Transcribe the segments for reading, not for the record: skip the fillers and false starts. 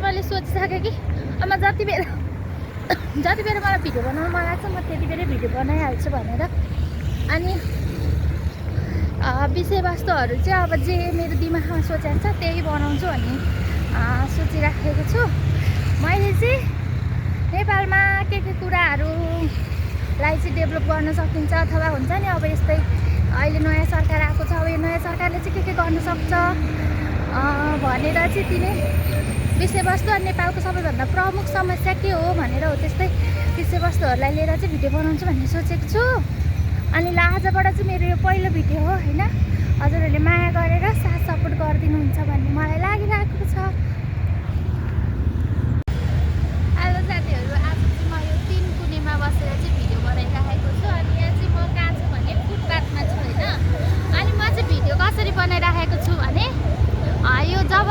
मैले सोचिसकेँ कि अब जति बेर मलाई भिडियो बनाउनु मन लाग्छ म त्यति बेरै भिडियो बनाइहाल्छु भनेर। अनि विषयवस्तुहरू चाहिँ अब जे मेरो दिमागमा सोचेको छ त्यही बनाउँछु भन्ने सोचिराखेको छु। मैले चाहिँ नेपालमा के कुराहरूलाई चाहिँ डेभलप गर्न सकिन्छ अथवा हुन्छ नि अब यस्तै अहिले नयाँ सरकार आएको छ, अब यो नयाँ सरकारले चाहिँ के गर्न सक्छ भनेर चाहिँ तिनै विषयवस्तु अनि नेपालको सबैभन्दा प्रमुख समस्या के हो भनेर हो त्यस्तै विषयवस्तुहरूलाई लिएर चाहिँ भिडियो बनाउँछु भन्ने सोचेको छु। अनि आजबाट चाहिँ मेरो यो पहिलो भिडियो हो होइन, हजुरहरूले माया गरेर साथ सपोर्ट गरिदिनुहुन्छ भन्ने मलाई लागिरहेको छ। हेलो साथीहरू, आज चाहिँ म यो 3 कुनेमा बसेर चाहिँ भिडियो बनाइराखेको छु। अनि यहाँ चाहिँ म कहाँ छु भने फुटपाथमा छु होइन। अनि म चाहिँ भिडियो कसरी बनाइराखेको छु भने यो जब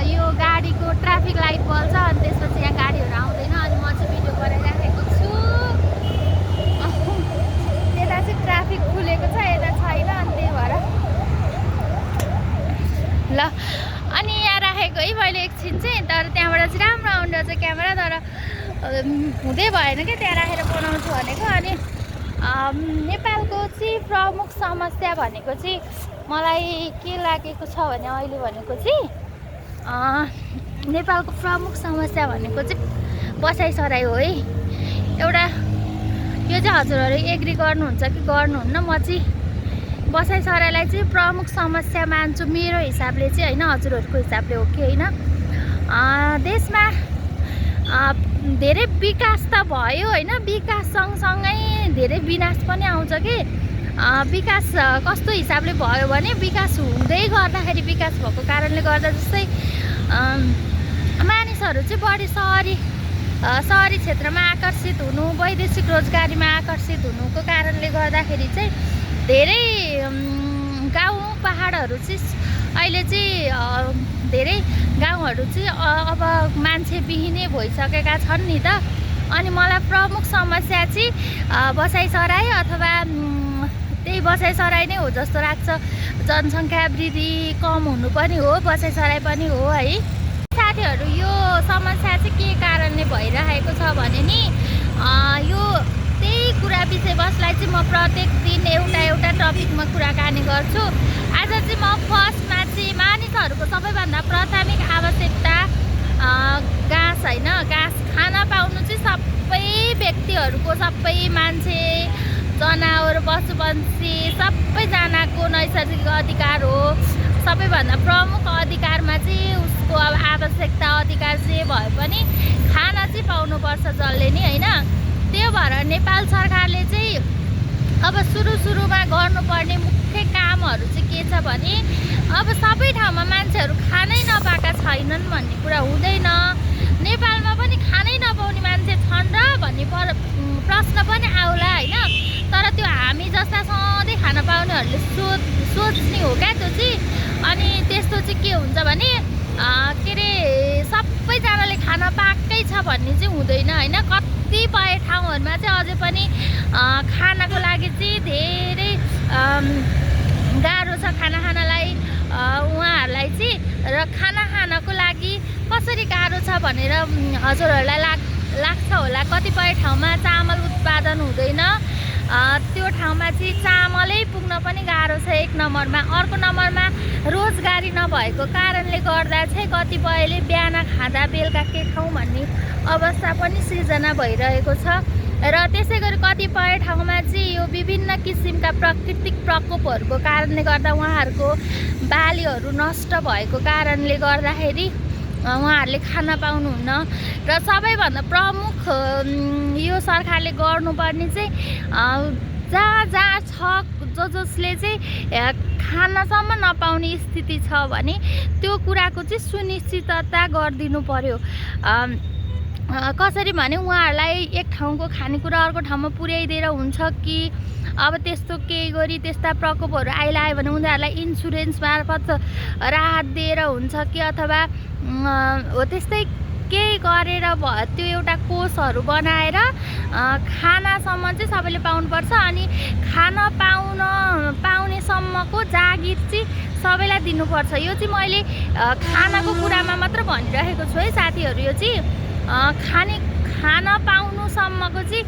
यो गाडीको ट्राफिक लाइट बल्छ अनि त्यसपछि यहाँ गाडीहरू आउँदैन अनि म चाहिँ भिडियो बनाइराखेको छु। यता चाहिँ ट्राफिक खुलेको छ, यता छैन, अनि त्यही भएर ल। अनि यहाँ राखेको है मैले एकछिन चाहिँ, तर त्यहाँबाट चाहिँ राम्रो आउँदो रहेछ क्यामेरा, तर हुँदै भएन क्या त्यहाँ राखेर बनाउँछु भनेको। अनि नेपालको चाहिँ प्रमुख समस्या भनेको चाहिँ मलाई के लागेको छ भने अहिले भनेको चाहिँ नेपालको प्रमुख समस्या भनेको चाहिँ बसाइसराई हो है। एउटा यो चाहिँ हजुरहरू एग्री गर्नुहुन्छ कि गर्नुहुन्न, म चाहिँ बसाइसराईलाई चाहिँ प्रमुख समस्या मान्छु मेरो हिसाबले चाहिँ होइन, हजुरहरूको हिसाबले हो कि होइन। देशमा धेरै विकास त भयो होइन, विकास सँगसँगै धेरै विनाश पनि आउँछ कि। विकास कस्तो हिसाबले भयो भने विकास हुँदै गर्दाखेरि विकास भएको कारणले गर्दा जस्तै मानिसहरू चाहिँ बढी सहरी क्षेत्रमा आकर्षित हुनु, वैदेशिक रोजगारीमा आकर्षित हुनुको कारणले गर्दाखेरि चाहिँ धेरै गाउँ पहाडहरू चाहिँ अहिले चाहिँ धेरै गाउँहरू चाहिँ अब मान्छेविहीनै भइसकेका छन् नि त। अनि मलाई प्रमुख समस्या चाहिँ बसाइसराई अथवा त्यही बसाइसराई नै हो जस्तो लाग्छ। जनसङ्ख्या वृद्धि कम हुनु पनि हो, बसाइसराई पनि हो है। साथीहरू, यो समस्या चाहिँ के कारणले भइरहेको छ भने नि यो त्यही कुरा विषयवस्तुलाई चाहिँ म प्रत्येक दिन एउटा टपिकमा कुराकानी गर्छु। आज चाहिँ म फर्स्टमा चाहिँ मानिसहरूको सबैभन्दा प्राथमिक आवश्यकता घाँस होइन, घाँस खाना पाउनु चाहिँ सबै व्यक्तिहरूको, सबै मान्छे, जनावर, पशुपक्षी सबैजनाको नैसर्गिक अधिकार हो। सबैभन्दा प्रमुख अधिकारमा चाहिँ उसको अब आवश्यकता अधिकार जे भए पनि खाना चाहिँ पाउनुपर्छ जसले नि होइन। त्यो भएर नेपाल सरकारले चाहिँ अब सुरुमा गर्नुपर्ने मुख्य कामहरू चाहिँ के छ भने अब सबै ठाउँमा मान्छेहरू खानै नपाएका छैनन् भन्ने कुरा हुँदैन। नेपालमा पनि खानै नपाउने मान्छे छन् र भन्ने प्रश्न पनि आउला होइन। तर त्यो हामी जस्ता सधैँ खाना पाउनेहरूले सोच्ने हो क्या त्यो चाहिँ। अनि त्यस्तो चाहिँ के हुन्छ भने के अरे सबैजनाले खाना पाएकै छ भन्ने चाहिँ हुँदैन होइन। कतिपय ठाउँहरूमा चाहिँ अझै पनि खानाको लागि चाहिँ धेरै गाह्रो छ खाना खानलाई उहाँहरूलाई चाहिँ। र खाना खानको लागि कसरी गाह्रो छ भनेर हजुरहरूलाई लाग्छ होला। कतिपय ठाउँमा चामल उत्पादन हुँदैन, त्यो ठाउँमा चाहिँ चामलै पुग्न पनि गाह्रो छ एक नम्बरमा। अर्को नम्बरमा रोजगारी नभएको कारणले गर्दा चाहिँ कतिपयले बिहान खाँदा बेलुका के खाउँ भन्ने अवस्था पनि सिर्जना भइरहेको छ। र त्यसै गरी कतिपय ठाउँमा चाहिँ यो विभिन्न किसिमका प्राकृतिक प्रकोपहरूको कारणले गर्दा उहाँहरूको बालीहरू नष्ट भएको कारणले गर्दाखेरि उहाँहरूले खाना पाउनुहुन्न। र सबैभन्दा प्रमुख यो सरकारले गर्नुपर्ने चाहिँ जहाँ छ जसले चाहिँ खानासम्म नपाउने स्थिति छ भने त्यो कुराको चाहिँ सुनिश्चितता गरिदिनु पर्यो। कसरी भने उहाँहरूलाई एक ठाउँको खानेकुरा अर्को ठाउँमा पुर्याइदिएर हुन्छ कि अब त्यस्तो केही गरी त्यस्ता प्रकोपहरू आइलायो भने उनीहरूलाई इन्सुरेन्स मार्फत राहत दिएर हुन्छ कि अथवा हो त्यस्तै केही गरेर त्यो एउटा कोषहरू बनाएर खानासम्म चाहिँ सबैले पाउनुपर्छ। अनि खाना पाउनेसम्मको जागिर चाहिँ सबैलाई दिनुपर्छ। यो चाहिँ मैले खानाको कुरामा मात्र भनिरहेको छु है साथीहरू। यो चाहिँ खान पाउनुसम्मको चाहिँ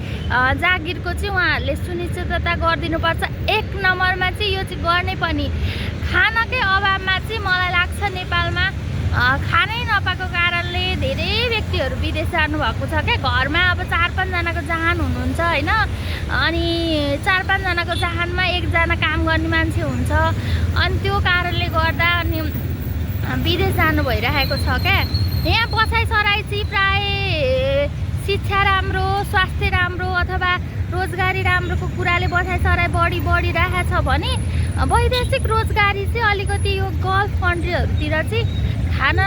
जागिरको चाहिँ उहाँहरूले सुनिश्चितता गरिदिनुपर्छ। एक नम्बरमा चाहिँ यो चाहिँ गर्ने पनि। खानाकै अभावमा चाहिँ मलाई लाग्छ नेपालमा खानै नपाएको कारणले धेरै व्यक्तिहरू विदेश जानुभएको छ क्या। घरमा अब 4-5 जनाको जहान हुनुहुन्छ होइन, अनि 4-5 जनाको जहानमा एकजना काम गर्ने मान्छे हुन्छ, अनि त्यो कारणले गर्दा अनि विदेश जानु भइरहेको छ क्या। यहाँ बसाइसराइ चाहिँ प्राय शिक्षा राम्रो, स्वास्थ्य राम्रो अथवा रोजगारी राम्रोको कुराले बसाइसराइ बढिरहेको छ भने वैदेशिक रोजगारी चाहिँ अलिकति यो गल्फ कन्ट्रीहरूतिर चाहिँ खान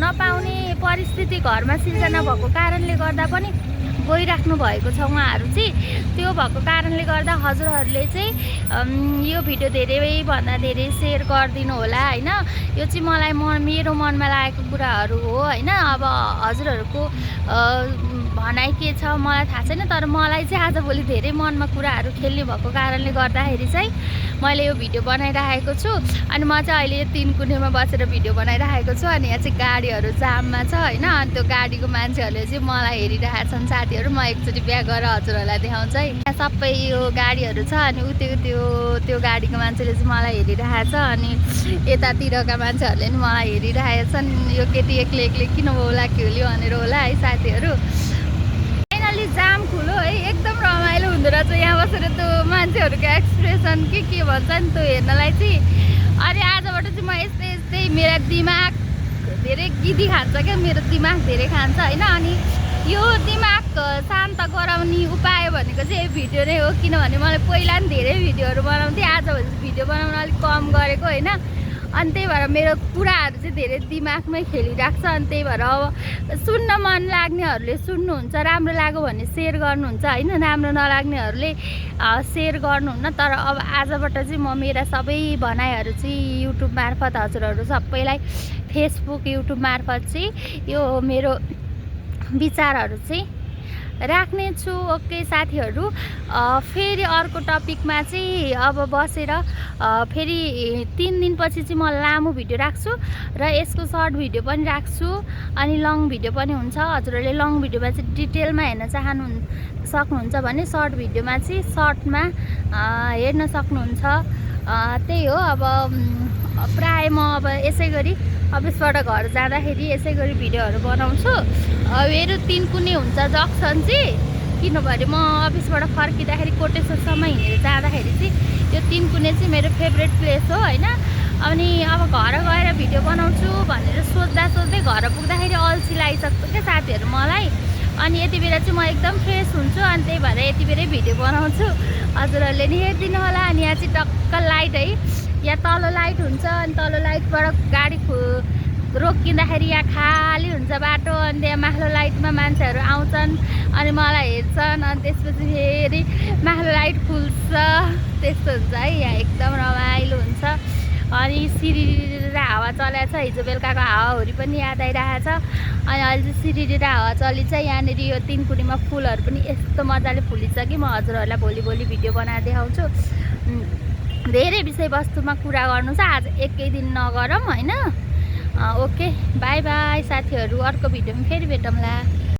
नपाउने परिस्थिति घरमा सिर्जना भएको कारणले गर्दा पनि गइराख्नु भएको छ उहाँहरू चाहिँ। त्यो भएको कारणले गर्दा हजुरहरूले चाहिँ यो भिडियो धेरैभन्दा धेरै सेयर गरिदिनु होला होइन। यो चाहिँ मलाई मेरो मनमा लागेको कुराहरू हो होइन। अब हजुरहरूको भनाइ के छ मलाई थाहा छैन, तर मलाई चाहिँ आजभोलि धेरै मनमा कुराहरू खेल्ने भएको कारणले गर्दाखेरि चाहिँ मैले यो भिडियो बनाइरहेको छु। अनि म चाहिँ अहिले यो 3 कुनेमा बसेर भिडियो बनाइरहेको छु। अनि यहाँ चाहिँ गाडीहरू जाममा छ होइन, अनि त्यो गाडीको मान्छेहरूले चाहिँ मलाई हेरिरहेका छन् साथीहरू। म एकचोटि ब्याक गरेर हजुरहरूलाई देखाउँछु है। यहाँ सबै यो गाडीहरू छ, अनि त्यो गाडीको मान्छेले चाहिँ मलाई हेरिरहेको छ, अनि यतातिरका मान्छेहरूले नि मलाई हेरिरहेका छन्। यो केटी एक्लै किन होला खेल्यो भनेर होला है साथीहरू। फाइनली जाम खुलो है, एकदम रमाइलो हुँदो रहेछ यहाँ बसेर त्यो मान्छेहरूको एक्सप्रेसन के भन्छ नि त्यो हेर्नलाई चाहिँ। अनि आजबाट चाहिँ म यस्तै मेरो दिमाग धेरै गिदी खान्छ क्या, मेरो दिमाग धेरै खान्छ होइन। अनि यो दिमाग शान्त गराउने उपाय भनेको चाहिँ यो भिडियो नै हो। किनभने मैले पहिला पनि धेरै भिडियोहरू बनाउँथेँ, आज भिडियो बनाउन अलिक कम गरेको होइन। अनि त्यही भएर मेरो कुराहरू चाहिँ धेरै दिमागमै खेलिरहेको छ। अनि त्यही भएर अब सुन्न मन लाग्नेहरूले सुन्नुहुन्छ, राम्रो लाग्यो भने सेयर गर्नुहुन्छ होइन, राम्रो नलाग्नेहरूले सेयर गर्नुहुन्न। तर अब आजबाट चाहिँ म मेरा सबै भनाइहरू चाहिँ युट्युब मार्फत हजुरहरू सबैलाई फेसबुक युट्युब मार्फत चाहिँ यो मेरो विचारहरू चाहिँ राख्नेछु। ओके साथीहरू, फेरि अर्को टपिकमा चाहिँ अब बसेर फेरि 3 दिनपछि चाहिँ म लामो भिडियो राख्छु र यसको सर्ट भिडियो पनि राख्छु, अनि लङ भिडियो पनि हुन्छ। हजुरहरूले लङ भिडियोमा चाहिँ डिटेलमा हेर्न सक्नुहुन्छ भने सर्ट भिडियोमा चाहिँ सर्टमा हेर्न सक्नुहुन्छ। त्यही हो। अब प्राय म अब यसै गरी अफिसबाट घर जाँदाखेरि यसै गरी भिडियोहरू बनाउँछु। मेरो 3 कुने हुन्छ जक्सन चाहिँ, किनभने म अफिसबाट फर्किँदाखेरि कोटेश्वरसम्म हिँडेर जाँदाखेरि चाहिँ यो 3 कुने चाहिँ मेरो फेभरेट प्लेस हो होइन। अनि अब घर गएर भिडियो बनाउँछु भनेर सोच्दै घर पुग्दाखेरि अल्छी लागिसक्छ क्या साथीहरू मलाई। अनि यति बेला चाहिँ म एकदम फ्रेस हुन्छु, अनि त्यही भएर यति बेलै भिडियो बनाउँछु। हजुरहरूले नि हेरिदिनु होला। अनि यहाँ चाहिँ टक्क लाइट है, यहाँ तल लाइट हुन्छ, अनि तल लाइटबाट गाडी रोकिँदाखेरि यहाँ खाली हुन्छ बाटो, अनि त्यहाँ माथिल्लो लाइटमा मान्छेहरू आउँछन् अनि मलाई हेर्छन्, अनि त्यसपछि फेरि माथिल्लो लाइट खुल्छ, त्यस्तो हुन्छ है। यहाँ एकदम रमाइलो हुन्छ। अनि सिरिरी हावा चलेको छ, हिजो बेलुकाको हावाहुरी पनि याद आइरहेको छ। अनि अहिले चाहिँ सिरिरी हावा चलिन्छ। यहाँनिर यो 3 कुनेमा फुलहरू पनि यस्तो मजाले फुलिन्छ कि म हजुरहरूलाई भोलि भिडियो बनाएर देखाउँछु। धेरै विषयवस्तुमा कुरा गर्नु छ, आज एकै दिन नगरौँ होइन। ओके बाई बाई साथीहरू, अर्को भिडियोमा फेरि भेटौँला।